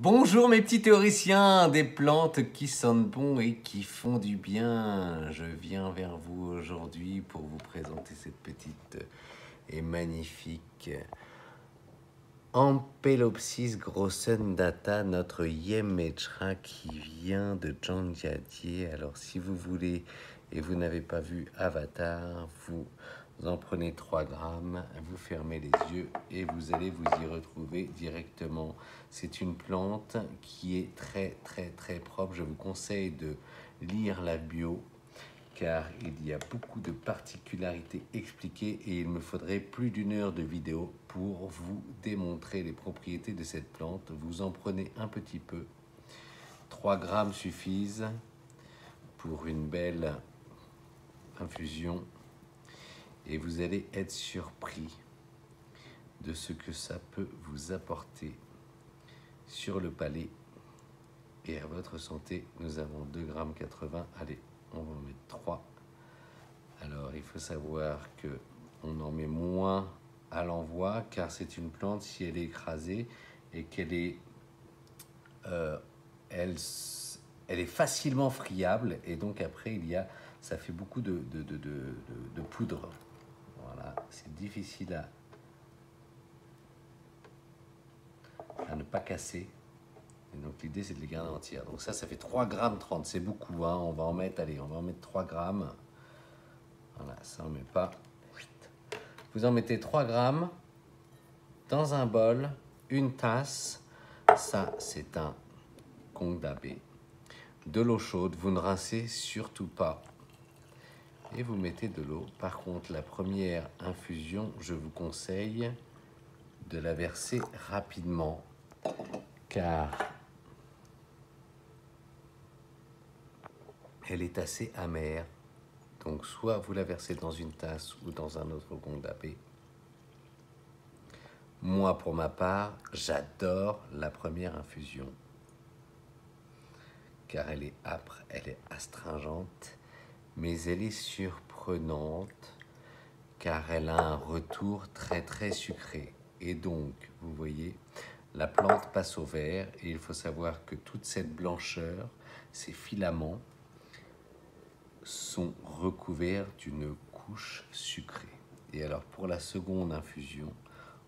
Bonjour mes petits théoriciens des plantes qui sentent bon et qui font du bien. Je viens vers vous aujourd'hui pour vous présenter cette petite et magnifique Ampelopsis grossendata, notre Yemechra qui vient de Zhangjiajie. Alors si vous voulez et vous n'avez pas vu Avatar, vous en prenez 3 grammes, vous fermez les yeux et vous allez vous y retrouver directement. C'est une plante qui est très propre. Je vous conseille de lire la bio car il y a beaucoup de particularités expliquées et il me faudrait plus d'une heure de vidéo pour vous démontrer les propriétés de cette plante. Vous en prenez un petit peu. 3 grammes suffisent pour une belle infusion et vous allez être surpris de ce que ça peut vous apporter sur le palais et à votre santé. Nous avons 2,80 grammes. Allez, on va en mettre 3. Alors, il faut savoir que on en met moins à l'envoi car c'est une plante, si elle est écrasée et qu'elle est, elle est facilement friable et donc après ça fait beaucoup de poudre. Voilà, c'est difficile à ne pas casser. Et donc l'idée c'est de les garder entières. Donc ça fait 3,30 grammes, c'est beaucoup. Hein. On va en mettre 3 grammes. Voilà, ça on met pas. Vous en mettez 3 grammes dans un bol, une tasse. Ça c'est un kongdabe. De l'eau chaude, vous ne rincez surtout pas. Et vous mettez de l'eau. Par contre, la première infusion, je vous conseille de la verser rapidement car elle est assez amère. Donc soit vous la versez dans une tasse ou dans un autre kongdabe. Moi, pour ma part, j'adore la première infusion car elle est âpre, elle est astringente, mais elle est surprenante car elle a un retour très sucré. Et donc, vous voyez, la plante passe au vert et il faut savoir que toute cette blancheur, ces filaments, sont recouverts d'une couche sucrée. Et alors, pour la seconde infusion,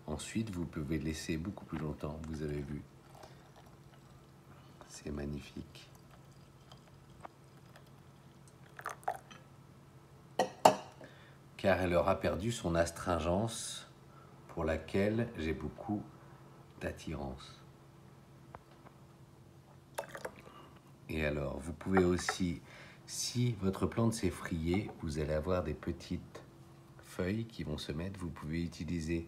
ensuite, vous pouvez laisser beaucoup plus longtemps. Vous avez vu, c'est magnifique. Car elle aura perdu son astringence pour laquelle j'ai beaucoup d'attirance. Et alors, vous pouvez aussi, si votre plante s'est frayée, vous allez avoir des petites feuilles qui vont se mettre. Vous pouvez utiliser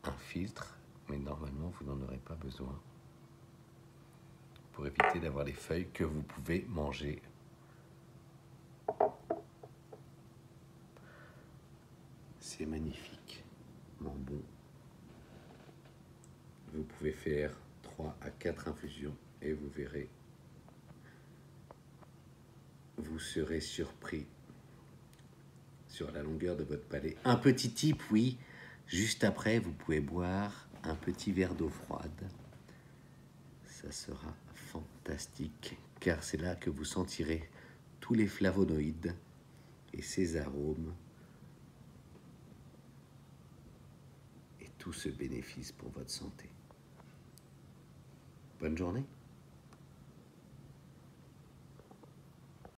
un filtre, mais normalement, vous n'en aurez pas besoin pour éviter d'avoir les feuilles que vous pouvez manger. C'est magnifiquement bon. Vous pouvez faire 3 à 4 infusions et vous verrez, vous serez surpris sur la longueur de votre palais. Un petit tip, oui, juste après, vous pouvez boire un petit verre d'eau froide. Ça sera fantastique, car c'est là que vous sentirez tous les flavonoïdes et ces arômes et tout ce bénéfice pour votre santé. Bonne journée.